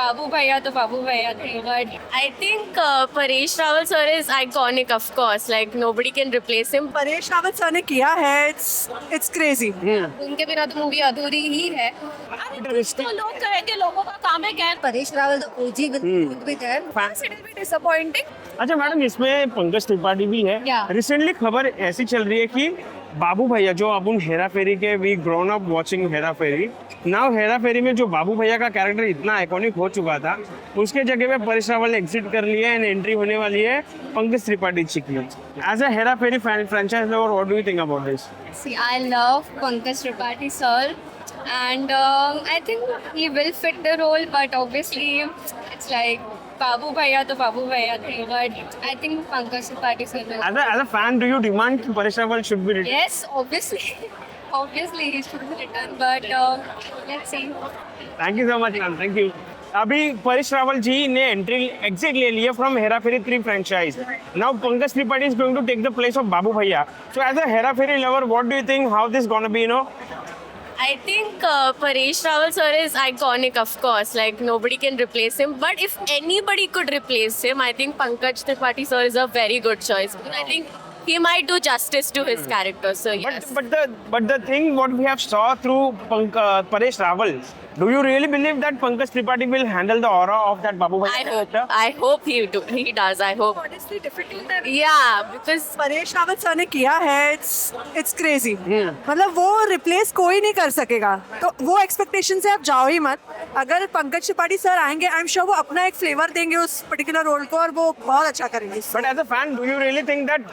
बाबू भैया तो बाबू भैया थे but I think Paresh Rawal sir is iconic of course like nobody can replace him Paresh Rawal sir ने किया है, इट्स क्रेजी। उनके बिना तो मूवी अधूरी ही है। तो लोग कहेंगे लोगों का काम है क्या Paresh Rawal the OG with their. It will be disappointing. अच्छा मैडम, इसमें पंकज त्रिपाठी भी है। Yeah. रिसेंटली खबर ऐसी चल रही है कि बाबू भैया जो अब उन हेरा फेरी के we grown up watching Hera Pheri, now Hera Pheri में जो बाबू भैया का कैरेक्टर इतना आइकॉनिक हो चुका था, उसके जगह पे परेश रावल ने एग्जिट कर लिया एंड एंट्री होने वाली है पंकज त्रिपाठी जी की। As a Hera Pheri franchise lover, what do you think about this? See, I love Pankaj Tripathi sir, and I think he will fit the role. But obviously, it's like Babu Bhaiya to Babu Bhaiya थे. But I think Pankaj Tripathi sir will. As a fan, do you demand कि Paresh Rawal should be returned? Yes, obviously, obviously he should be returned. But let's see. Thank you so much ma'am, thank you. अभी परेश रावल जी ने exit ले लिया from Hera Pheri 3 franchise. Now Pankaj Tripathi is going to take the place of Babu Bhaiya. So as a Hera Pheri lover, what do you think how this gonna be, I think Paresh Rawal sir is iconic, of course. Like nobody can replace him. But if anybody could replace him, I think Pankaj Tripathi sir is a very good choice. I think he might do justice to his character. So yes. but the thing what we have saw through Paresh Rawal, do you really believe that Pankaj Tripathi will handle the aura of that Babu Bhaiya character? I hope he does. I hope. Honestly difficult है। Yeah, because Paresh Rawal sir ने किया है, it's crazy. मतलब वो replace कोई नहीं कर सकेगा, तो वो एक्सपेक्टेशन से आप जाओ ही मत। अगर पंकज त्रिपाठी सर आएंगे, आई एम श्योर वो अपना एक फ्लेवर देंगे उस पर्टिकुलर रोल को और वो बहुत अच्छा करेंगे। But as a fan, do you really think that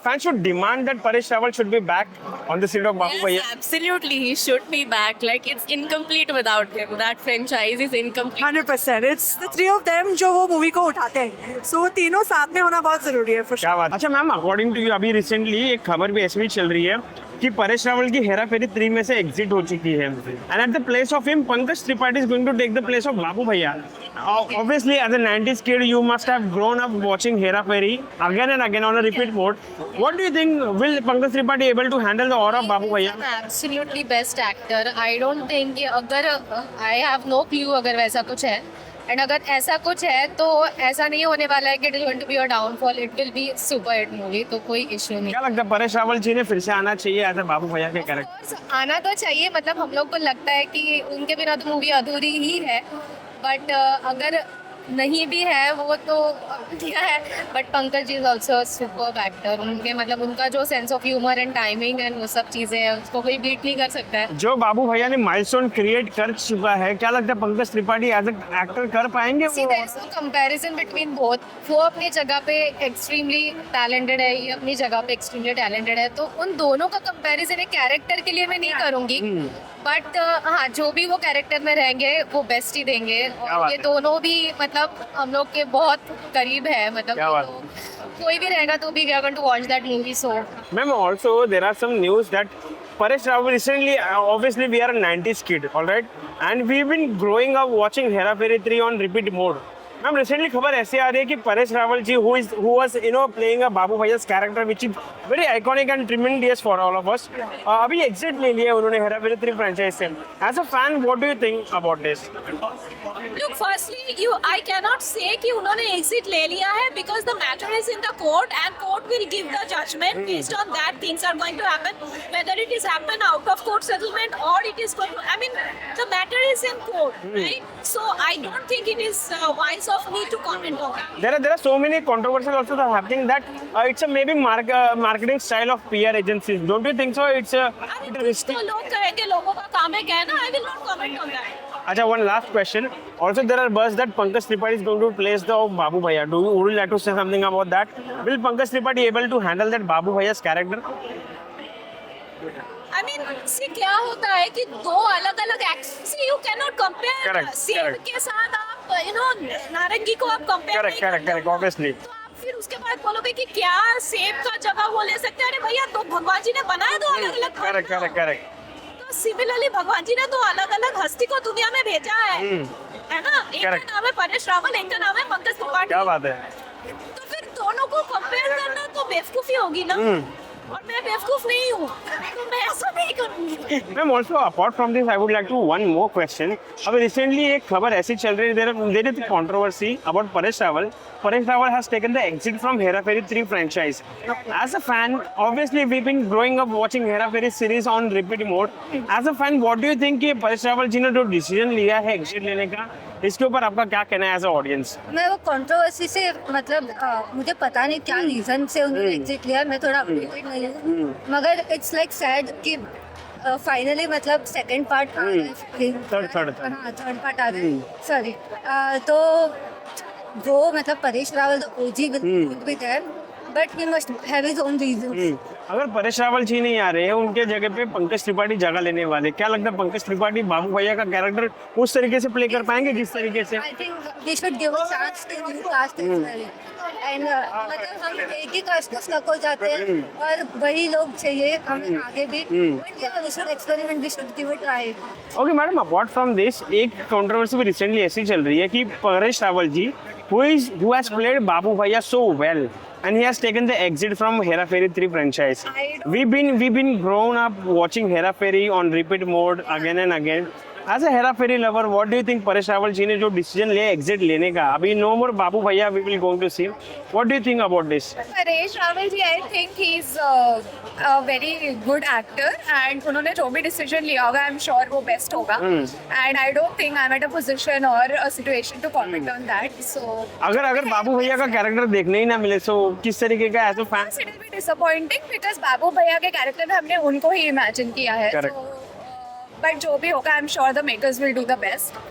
fans should demand that Paresh Rawal should be back on the seat of Babu Bhaiya? yes, absolutely he should be back. Like it's incomplete without him. That franchise is incomplete. 100%, it's the three of them जो वो movie को उठाते हैं, सो वो तीनों साथ में होना बहुत जरूरी है for sure। क्या बात। अच्छा मैम, अकॉर्डिंग टू यू अभी रिसेंटली एक खबर भी ऐसी भी चल रही है कि परेश रावल की हेरा फेरी 3 में से एग्जिट हो चुकी है and at the place of him Pankaj Tripathi is going to take the place of Babu Bhaiya. Obviously as a 90s kid you must have grown up watching Hera Fairy again and again on a repeat mode. What do you think, will Pankaj Tripathi able to handle the aura of Babu Bhaiya? Absolutely best actor. I don't think कि अगर I have no clue अगर वैसा कुछ है and अगर ऐसा कुछ है तो ऐसा नहीं होने वाला है कि it is going to be a downfall, it will be super hit movie, तो कोई इशू नहीं। क्या लगता है परेश रावल जी ने फिर से आना चाहिए एज अ बाबू भैया के कैरेक्टर? आना तो चाहिए, मतलब हम लोग को लगता है कि उनके बिना तो मूवी अधूरी ही है। बट अगर नहीं भी है वो तो क्या है, but Pankaj is also super actor. उनके मतलब उनका जो sense of humour and timing and वो सब चीज़ें हैं उसको कोई बीट नहीं कर सकता है। जो बाबू भैया ने माइलस्टोन क्रिएट कर चुका है, क्या लगता है Pankaj Tripathi as a actor कर पाएंगे See, वो? there is no comparison between both. वो अपनी जगह पे एक्सट्रीमली टैलेंटेड है, ये अपनी जगह पे एक्सट्रीमली टैलेंटेड है, तो उन दोनों का कंपैरिजन एक कैरेक्टर के लिए मैं नहीं करूँगी। बट हाँ, जो भी वो कैरेक्टर में रहेंगे वो बेस्ट ही देंगे क्या और बात ये है। दोनों भी मतलब हम लोग के बहुत करीब है, मतलब क्या बात तो कोई भी रहेगा तो भी we are going to watch that movie. So Ma'am, also there are some news that Paresh Rawal recently, obviously we are a 90s kid, all right, and we've been growing up watching Hera Fairy 3 on repeat mode. Ma'am recently खबर ऐसे आ रही है कि Paresh Rawal ji who was playing a Babu Bhaiya's character which is very iconic and tremendous for all of us, अभी exit ले लिया उन्होंने हेरा फेरी 3 फ्रेंचाइज से। As a fan what do you think about this? Look, firstly, I cannot say कि उन्होंने exit ले लिया है because the matter is in the court and court will give the judgment based on that things are going to happen, whether it is happen out of court settlement or it is going to, I mean, the matter is in court, right? So I don't think it is wise of me to comment on that. There are so many controversies also that are happening that it's a maybe marketing style of PR agencies. Don't you think so? It's a bit risky. तो लोग कहेंगे लोगों का काम है क्या है ना, I will not comment on that. Acha, one last question. Also, there are buzz that Pankaj Tripathi is going to replace the Babu Bhaiya. Would you like to say something about that? Will Pankaj Tripathi able to handle that Babu Bhaiya's character? I mean, see क्या होता है कि दो अलग-अलग action, see you cannot compare Correct, सेब correct. के साथ आप नारंगी को आप कंपेयर Correct, obviously. तो आप फिर उसके बाद बोलोगे कि क्या सेब का जगह वो ले सकते हैं? अरे भैया, तो भगवान जी ने बनाया दो अलग-अलग Correct. तो सिमिलरली भगवान जी ने तो अलग-अलग हस्ती को दुनिया में भेजा है ना? एक का Correct. नाम है परेश रावल, एक का नाम है पंकज त्रिपाठी। क्या बात है? तो फिर दोनों को कंपेयर करना तो बेवकूफी होगी ना। और मैं बेवकूफ नहीं हूँ, तो मैं ऐसा नहीं करूँगी। Ma'am also apart from this I would like to one more question. अब रिसेंटली एक खबर ऐसी चल रही है, there is controversy about Paresh Rawal. Paresh Rawal has taken the exit from Hera Fairy 3 franchise. As a fan, obviously we've been growing up watching Hera Fairy series on repeat mode. As a fan, what do you think कि Paresh Rawal जी ने जो decision लिया है exit लेने का, इसके ऊपर आपका क्या कहना है एज अ ऑडियंस? मैं वो कंट्रोवर्सी से मतलब मुझे पता नहीं क्या रीजन से उन्होंने एग्जिट लिया, मैं थोड़ा अपडेटेड नहीं हूँ, मगर इट्स लाइक सैड कि फाइनली मतलब सेकंड पार्ट आ रहा है, थर्ड हाँ थर्ड पार्ट आ रहा है, सॉरी. तो वो मतलब परेश रावल ओजी will be there, but he must have his own reasons. अगर परेश रावल जी नहीं आ रहे हैं, उनके जगह पे पंकज त्रिपाठी जगह लेने वाले, क्या लगता है पंकज त्रिपाठी बाबू भैया का कैरेक्टर उस तरीके से प्ले कर पाएंगे जिस तरीके से? I think they should give a chance to new cast as well. And मतलब हम एक ही कास्ट को stuck हो जाते हैं और वही लोग चाहिए हमें आगे भी. But yeah, we should experiment, we should give it a try. Okay madam, apart from this एक कंट्रोवर्सी भी रिसेंटली ऐसी चल रही है कि Paresh Rawal ji who has played Babu Bhaiya so well and he has taken the exit from Hera Fairy 3 franchise. We've been grown up watching Hera Fairy on repeat mode again and again. As a Hera Fairy lover, what do you think Paresh Rawal ji ने जो decision लिया exit लेने का, अभी no मोर बाबू भैया we will going to see, what do you think about this? Paresh Rawal ji, I think he is a very good actor and उन्होंने जो भी डिसीजन लिया होगा आई एम श्योर वो बेस्ट होगा. And I don't think I am at a position or a situation to comment on that. So अगर बाबू भैया का कैरेक्टर देखने ही ना मिले तो किस तरीके का as a fan? It will be disappointing because Babu Bhaiya के कैरेक्टर में हमने उनको ही इमेजिन किया है. Correct. बट जो भी होगा I am sure the makers will do the best.